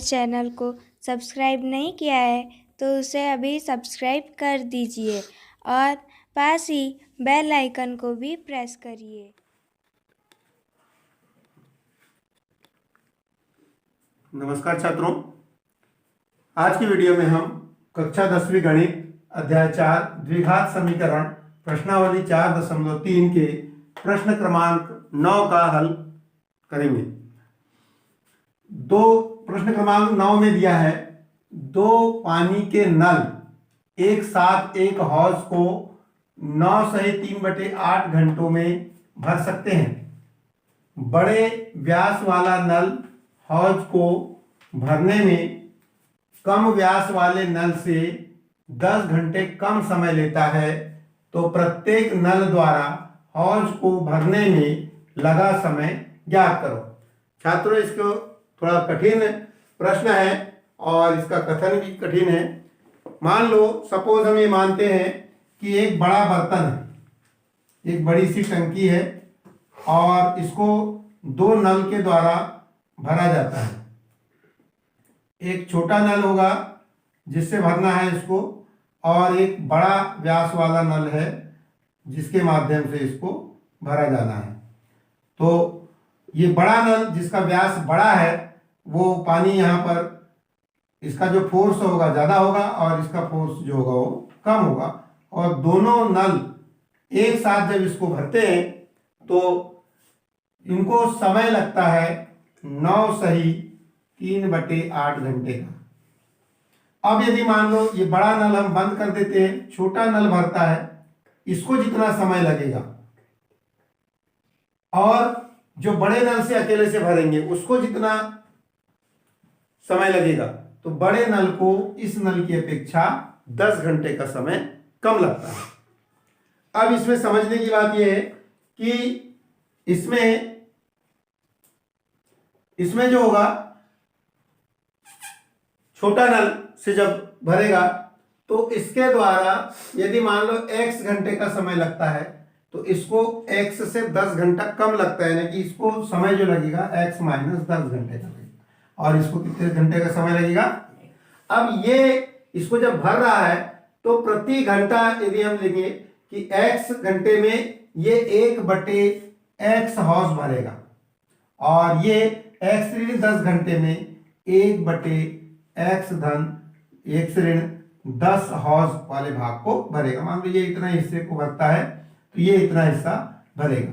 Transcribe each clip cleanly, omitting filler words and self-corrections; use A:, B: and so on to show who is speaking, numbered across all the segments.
A: Channel को subscribe नहीं किया है तो उसे अभी सब्सक्राइब कर दीजिए और पास ही बेल आइकन को भी प्रेस करिए।
B: नमस्कार छात्रों, आज की वीडियो में हम कक्षा 10वीं गणित अध्याय 4 द्विघात समीकरण प्रश्नावली 4.3 के प्रश्न क्रमांक 9 का हल करेंगे। प्रश्न क्रमांक 9 में दिया है, दो पानी के नल एक साथ एक हौज को 9 सही 3/8 घंटों में भर सकते हैं। बड़े व्यास वाला नल हौज को भरने में कम व्यास वाले नल से 10 घंटे कम समय लेता है, तो प्रत्येक नल द्वारा हौज को भरने में लगा समय ज्ञात करो। छात्रों, इसको थोड़ा कठिन प्रश्न है और इसका कथन भी कठिन है। मान लो, सपोज हम ये मानते हैं कि एक बड़ा बर्तन है, एक बड़ी सी टंकी है और इसको दो नल के द्वारा भरा जाता है। एक छोटा नल होगा जिससे भरना है इसको, और एक बड़ा व्यास वाला नल है जिसके माध्यम से इसको भरा जाना है। तो ये बड़ा नल जिसका व्यास बड़ा है वो पानी यहाँ पर, इसका जो फोर्स होगा ज़्यादा होगा और इसका फोर्स जो होगा वो कम होगा, और दोनों नल एक साथ जब इसको भरते हैं तो इनको समय लगता है 9 सही 3/8 घंटे का। अब यदि मान लो ये बड़ा नल हम बंद कर देते हैं, छोटा नल भरता है, इसको जितना समय लगेगा और जो बड़े नल से अकेले से भरेंगे उसको जितना समय लगेगा, तो बड़े नल को इस नल की अपेक्षा 10 घंटे का समय कम लगता है। अब इसमें समझने की बात यह है कि इसमें जो होगा, छोटा नल से जब भरेगा तो इसके द्वारा यदि मान लो x घंटे का समय लगता है तो इसको x से 10 घंटा कम लगता है, यानी कि इसको समय जो लगेगा x - 10 घंटे का लगेगा, और इसको कितने घंटे का समय लगेगा। अब ये इसको जब भर रहा है तो प्रति घंटा यदि हम लेंगे कि x घंटे में ये 1/x हौज भरेगा, और ये x ऋण 10 घंटे में 1/x धन x ऋण 10 हौज वाले भाग को भरेगा। मान लो ये इतना हिस्से को भरता है तो ये इतना हिस्सा भरेगा।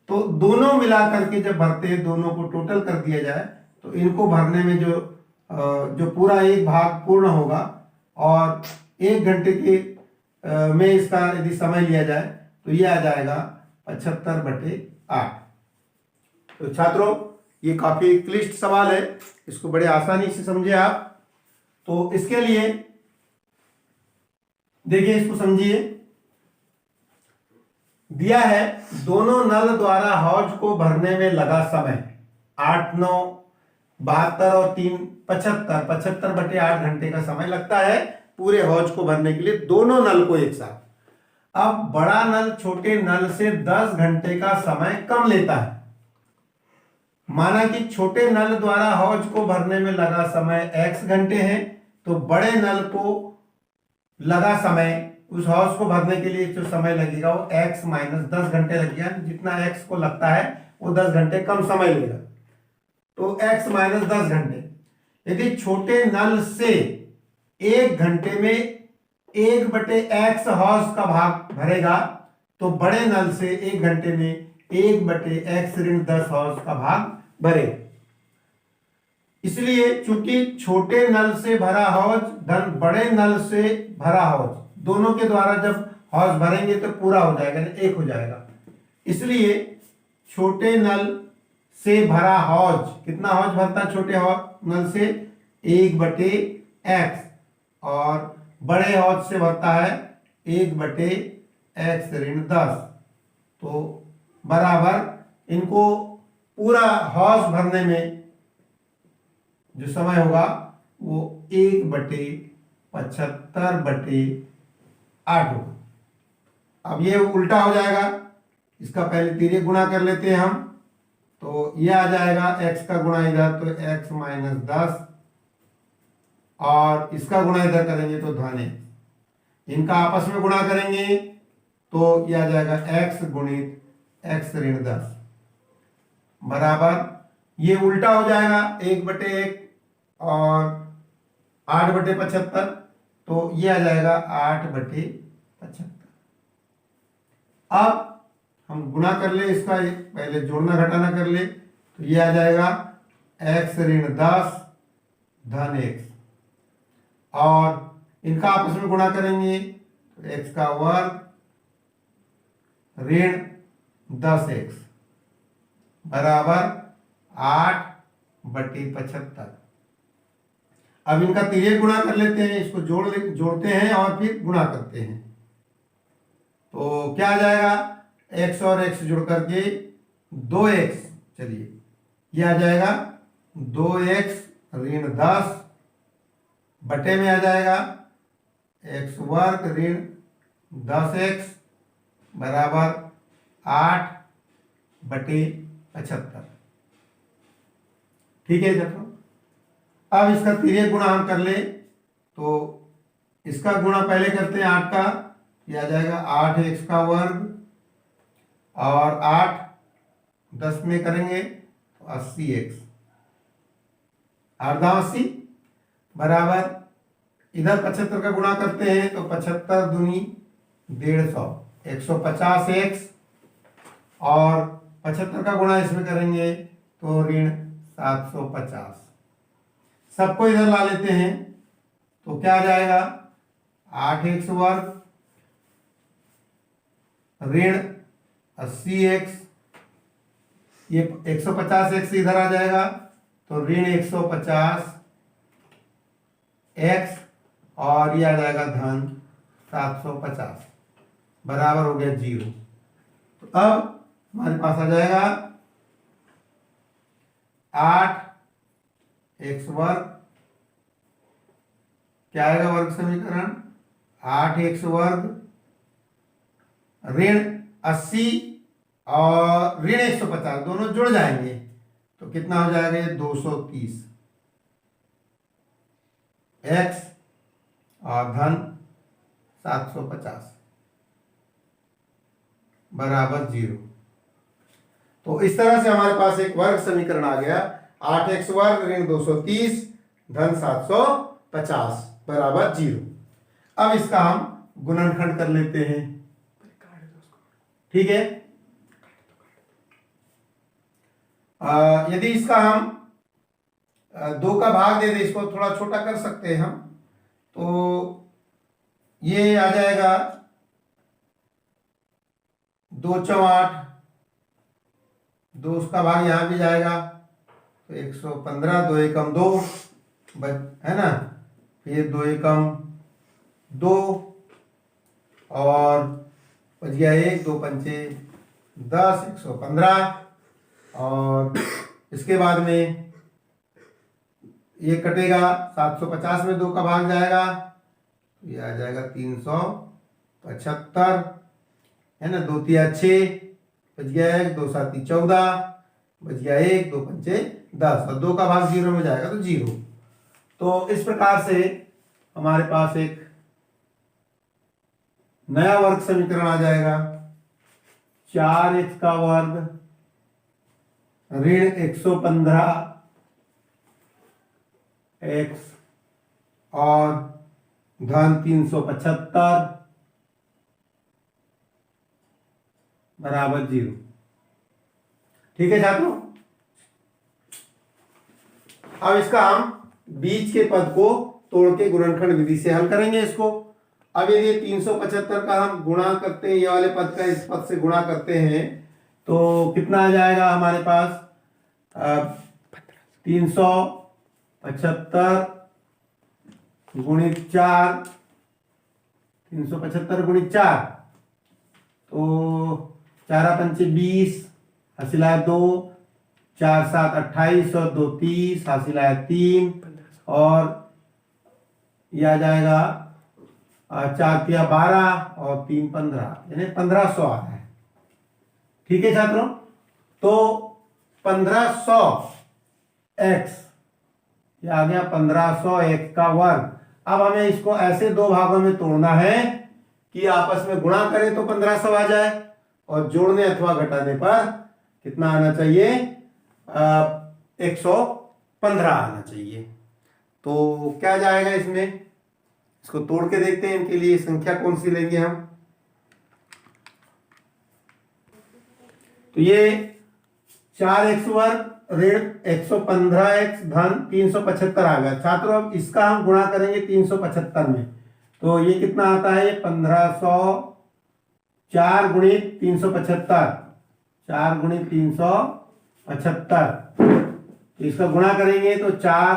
B: तो दोनों मिलाकर के जब भरते हैं, दोनों को टोटल कर दिया जाए तो इनको भरने में जो पूरा एक भाग पूर्ण होगा, और 1 घंटे के में इसका यदि समय लिया जाए तो ये आ जाएगा 75/8। तो छात्रों, ये काफी क्लिष्ट सवाल है, इसको बड़े आसानी से समझे आप। तो इसके लिए देखिए, इसको समझिए। दिया है, दोनों नल द्वारा हौज को भरने में लगा समय 8, 9, 72 और 3 75/8 घंटे का समय लगता है पूरे हौज को भरने के लिए, दोनों नल को एक साथ। अब बड़ा नल छोटे नल से 10 घंटे का समय कम लेता है। माना कि छोटे नल द्वारा हौज को भरने में लगा समय x घंटे है, तो बड़े नल को लगा समय, उस हौज को भरने के लिए जो समय लगेगा वो x - 10 घंटे लगेगा। जितना x को लगता है वो 10 घंटे कम समय लेगा, तो x - 10 घंटे। यदि छोटे नल से 1 घंटे में 1/x हौज का भाग भरेगा, तो बड़े नल से 1 घंटे में 1/x ऋण 10 हौज का भाग भरेगा। इसलिए चूंकि छोटे नल से भरा हौज धन बड़े नल से भरा हौज, दोनों के द्वारा जब हौज भरेंगे तो पूरा हो जाएगा, एक हो जाएगा। इसलिए छोटे नल से भरा हौज, कितना हौज भरता है छोटे नल से 1/x, और बड़े हौज से भरता है 1/x ऋण 10, तो बराबर इनको पूरा हौज भरने में जो समय होगा वो 1/75/8 होगा। अब ये उल्टा हो जाएगा, इसका पहले तिर्यक गुणा कर लेते हैं हम, तो ये आ जाएगा x का गुणा इधर, तो x - 10 और इसका गुणा इधर करेंगे तो धन x, इनका आपस में गुणा करेंगे तो यह आ जाएगा x गुणित x ऋण 10 बराबर, ये उल्टा हो जाएगा 1/1 और 8/75, तो ये आ जाएगा 8/75। अब हम गुणा कर ले, इसका पहले जोड़ना घटाना कर ले, तो ये आ जाएगा x ऋण 10 धन x, और इनका आपस में गुणा करेंगे तो x का वर्ग ऋण 10x बराबर 8/75। अब इनका तिर्यक गुणा कर लेते हैं, इसको जोड़ते हैं और फिर गुणा करते हैं, तो क्या आ जाएगा, x और x जुड़ करके 2x, चलिए ये आ जाएगा 2x ऋण 10 बटे में आ जाएगा x वर्ग ऋण 10x बराबर 8/75। ठीक है छात्रों, अब इसका तिर्यक गुणा हम कर ले, तो इसका गुणा पहले करते हैं 8 का, यह आ जाएगा 8x का वर्ग और 8 10 में करेंगे तो 80x, 8 दाम 80 बराबर, इधर 75 का गुणा करते हैं तो 75 दूनी 150, 150x, और 75 का गुणा इसमें करेंगे तो ऋण 750। सबको इधर ला लेते हैं तो क्या आ जाएगा, 8x वर्ग ऋण 80x, ये 150x इधर आ जाएगा तो ऋण 150x, और ये आ जाएगा धन 750 बराबर हो गया 0। तो अब हमारे पास आ जाएगा 8x वर्ग, क्या आएगा वर्ग समीकरण, 8x वर्ग ऋण 80 और ऋण 150 दोनों जुड़ जाएंगे तो कितना हो जाएगा, ये 230 x और धन 750 बराबर 0। तो इस तरह से हमारे पास एक वर्ग समीकरण आ गया, 8x वर्ग ऋण 230 धन 750 बराबर 0। अब इसका हम गुणनखंड कर लेते हैं, ठीक है। यदि इसका हम 2 का भाग दे दे, इसको थोड़ा छोटा कर सकते हैं हम, तो ये आ जाएगा 2 × 8, 2 उसका भाग यहाँ भी जाएगा तो 115, 2 एकम 2 है ना, फिर 2 एकम 2 और बच गया 1, 2 पंचे 10, 115, और इसके बाद में ये कटेगा, 750 में 2 का भाग जाएगा, ये आ जाएगा 375 है ना, 2 तिया 6 बच गया 1, 2 7 14 बच गया 1, 2 पंचे 10, और 2 का भाग 0 में जाएगा तो 0। तो इस प्रकार से हमारे पास एक नया वर्ग समीकरण आ जाएगा, 4x का वर्ग ऋण 115x और धन 375 बराबर 0। ठीक है छात्रों, अब इसका हम बीच के पद को तोड़ के गुणनखंड विधि से हल करेंगे इसको। अब यदि 375 का हम गुणा करते हैं, ये वाले पद का इस पद से गुणा करते हैं तो कितना आ जाएगा हमारे पास, 375 गुणित 4, 375 गुणित 4 तो 4 पंचे 20 हासिल आया 2, 4 7 28 और 2 30 हासिल आया 3, और यह आ जाएगा 4 तिया 12 और 3 15, यानी 1500 आ रहा है। ठीक है छात्रों, तो 1500x ये आ गया 1500x का वर्ग। अब हमें इसको ऐसे दो भागों में तोड़ना है कि आपस में गुणा करें तो 1500 आ जाए और जोड़ने अथवा घटाने पर कितना आना चाहिए, 115 आना चाहिए। तो क्या जाएगा इसमें, इसको तोड़ के देखते हैं। इनके लिए संख्या कौन सी लेंगे हम। तो ये 4x वर्ग ऋण 115x धन 375 आ गया। छात्रों अब इसका हम गुणा करेंगे 375 में, तो ये कितना आता है, ये 1500 4 गुणित 375, 4 गुणित 375। तो इसका गुणा करेंगे तो 4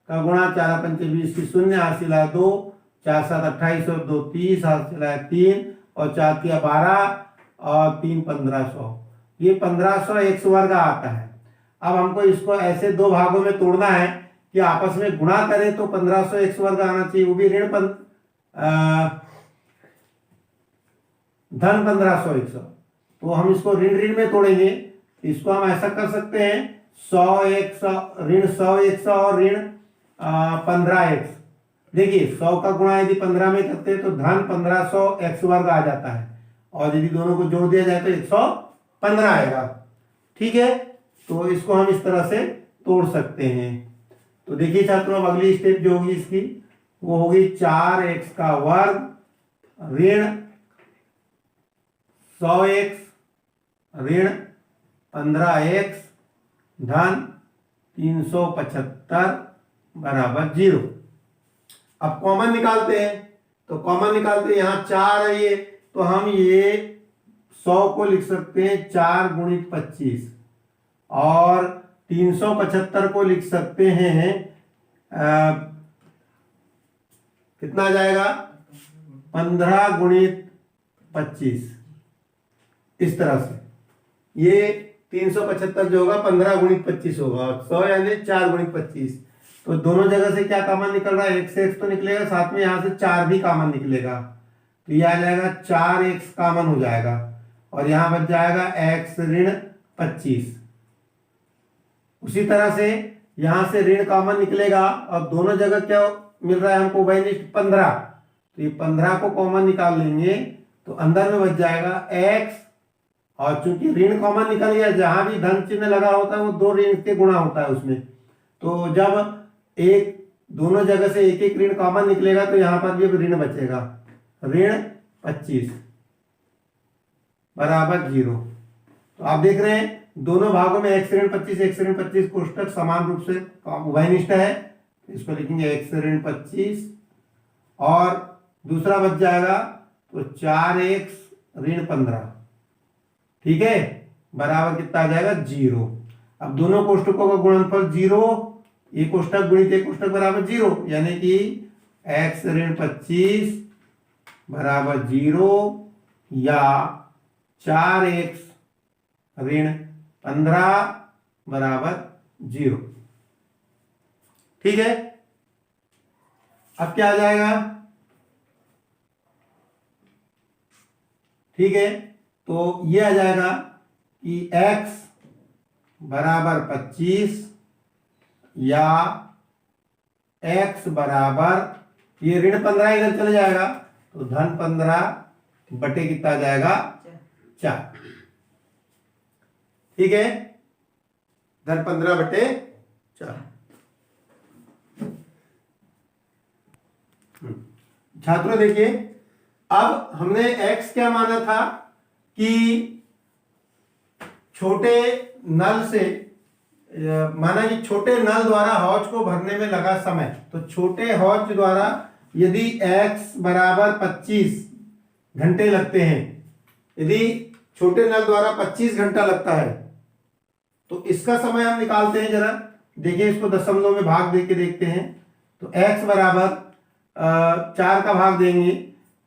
B: का गुणा 4 पंचे 20 की शून्य, हासिला 2, 4 7 28 और 2 30, हासिला 3 और 4 तिया 12 और 3 1500। ये 1500 x वर्ग आता है। अब हमको इसको ऐसे दो भागों में तोड़ना है कि आपस में गुणा करें तो 1500 x वर्ग आना चाहिए, वो भी धन 1500 x। तो हम इसको ऋण ऋण में तोड़ेंगे। इसको हम ऐसा कर सकते हैं 100x ऋण 100x और ऋण 15x। देखिए 100 का गुणा यदि 15 में करते हैं तो धन 1500 x वर्ग आ जाता है, और यदि दोनों को जोड़ दिया जाए तो 115 आएगा। ठीक है, तो इसको हम इस तरह से तोड़ सकते हैं। तो देखिए छात्रों, अब अगली स्टेप जो होगी इसकी वो होगी 4x का वर्ग ऋण 100x ऋण 15x धन 375 बराबर 0। अब कॉमन निकालते हैं, तो कॉमन निकालते हैं, यहाँ 4 है ये, तो हम ये 100 को लिख सकते हैं 4 गुणित 25 और 375 को लिख सकते हैं कितना आ जाएगा, 15 गुणित 25। इस तरह से ये 375 जो होगा 15 गुणित 25 होगा, 100 यानी 4 गुणित 25। तो दोनों जगह से क्या कॉमन निकल रहा है, x से x तो निकलेगा, साथ में यहाँ से 4 भी कॉमन निकलेगा, तो ये आ जाएगा 4x कॉमन हो जाएगा और यहाँ बच जाएगा x ऋण 25। उसी तरह से यहाँ से ऋण कॉमन निकलेगा और दोनों जगह क्या मिल रहा है हमको, उभयनिष्ठ 15, तो ये 15 को कॉमन निकाल लेंगे तो अंदर में बच जाएगा x, और चूंकि ऋण कॉमन निकल गया, जहां भी धन चिन्ह लगा होता है वो दो ऋण के गुणा होता है उसमें, तो जब एक दोनों जगह से एक एक ऋण कॉमन निकलेगा तो यहाँ पर भी ऋण बचेगा, ऋण 25 बराबर 0। तो आप देख रहे हैं दोनों भागों में x ऋण 25 कोष्टक समान रूप से उभयनिष्ठ है, इसको लिखेंगे x ऋण 25 और दूसरा बच जाएगा तो 4x ऋण 15। ठीक है, बराबर कितना आ जाएगा, 0। अब दोनों कोष्टकों का गुणनफल 0, ये कोष्टक गुणित ये कोष्टक बराबर 0, यानी कि x ऋण 25 बराबर 0 या 4x ऋण 15 बराबर 0। ठीक है, अब क्या आ जाएगा, ठीक है, तो ये आ जाएगा कि x बराबर 25 या x बराबर, ये ऋण 15 इधर चले जाएगा तो धन 15 बटे कितना आ जाएगा, 4। ठीक है, धन 15 बटे 4। छात्रों देखिए, अब हमने x क्या माना था कि छोटे नल से माना कि छोटे नल द्वारा हौज को भरने में लगा समय, तो छोटे हौज द्वारा यदि x बराबर 25 घंटे लगते हैं, यदि छोटे नल द्वारा 25 घंटा लगता है तो इसका समय हम निकालते हैं। जरा देखिए, इसको दशमलव में भाग दे के देखते हैं। तो x बराबर 4 का भाग देंगे,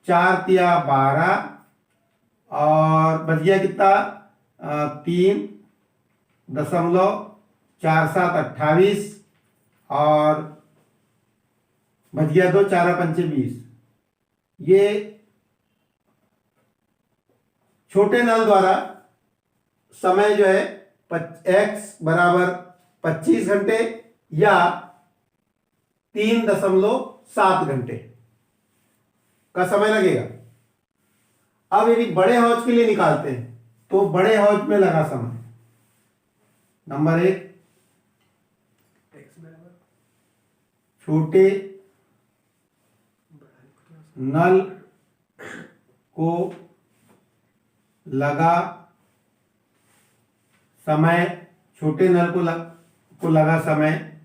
B: 4 तिया 12 और बच गया कितना, 3.47 28 और बच गया 2 4 पंचे 20। ये छोटे नल द्वारा समय जो है x बराबर 25 घंटे या 3.7 घंटे का समय लगेगा। अब यदि बड़े हौज के लिए निकालते हैं तो बड़े हौज में लगा समय, नंबर 1, छोटे नल को लगा समय, छोटे नल को लगा समय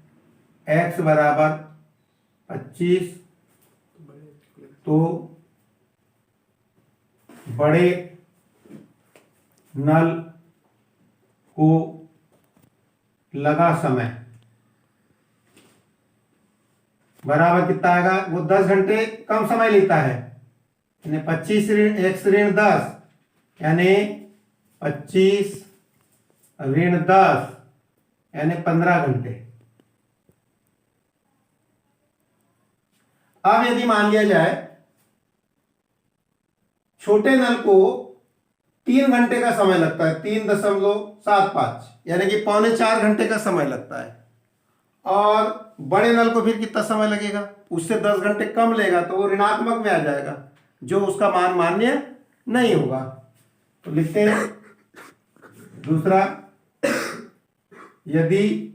B: x बराबर 25, तो बड़े नल को लगा समय बराबर कितना आएगा? वो 10 घंटे कम समय लेता है, यानी 25 ऋण x ऋण 10, यानी 25 ऋण 10 यानी 15 घंटे। अब यदि मान लिया जाए छोटे नल को 3 घंटे का समय लगता है, 3.75 यानी कि 3.25 घंटे का समय लगता है, और बड़े नल को फिर कितना समय लगेगा? उससे 10 घंटे कम लेगा, तो वो ऋणात्मक में आ जाएगा, जो उसका मान मान्य नहीं होगा। तो लिखते हैं दूसरा, यदि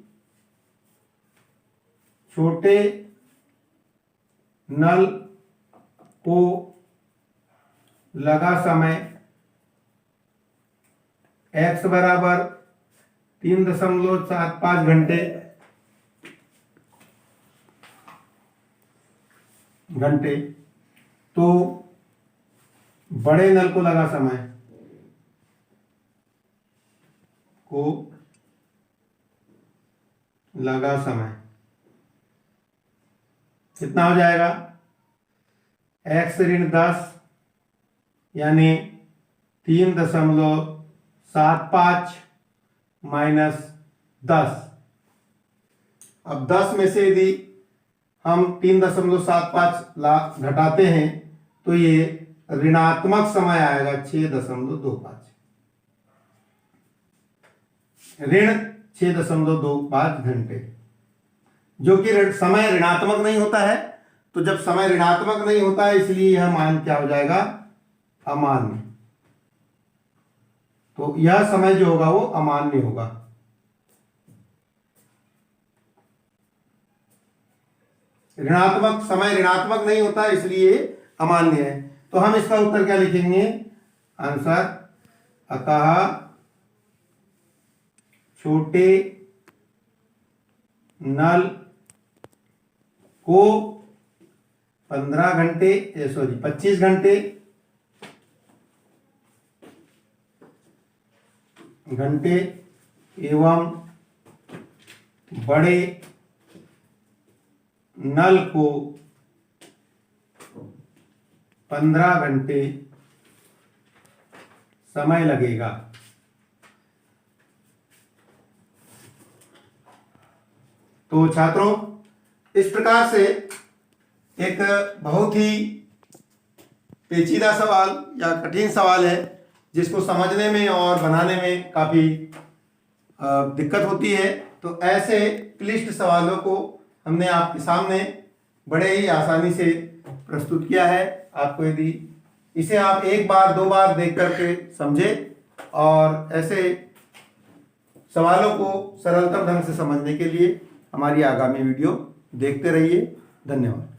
B: छोटे नल को लगा समय x बराबर 3.75 घंटे, तो बड़े नल को लगा समय कितना हो जाएगा? x ऋण 10 यानी 3.75 माइनस 10। अब 10 में से यदि हम 3.75 घटाते हैं तो ये ऋणात्मक समय आएगा 6.25, ऋण 6.25 घंटे, जो कि समय ऋणात्मक नहीं होता है। तो जब समय ऋणात्मक नहीं होता है, इसलिए यह मान क्या हो जाएगा? अमान्य। तो यह समय जो होगा वो अमान्य होगा। ऋणात्मक समय ऋणात्मक नहीं होता, इसलिए अमान्य है। तो हम इसका उत्तर क्या लिखेंगे? आंसर, अतः छोटे नल को 25 घंटे एवं बड़े नल को 15 घंटे समय लगेगा। तो छात्रों, इस प्रकार से एक बहुत ही पेचीदा सवाल या कठिन सवाल है, जिसको समझने में और बनाने में काफ़ी दिक्कत होती है। तो ऐसे क्लिष्ट सवालों को हमने आपके सामने बड़े ही आसानी से प्रस्तुत किया है। आपको यदि इसे आप 1 बार 2 बार देख करके समझे और ऐसे सवालों को सरलतम ढंग से समझने के लिए हमारी आगामी वीडियो देखते रहिए। धन्यवाद।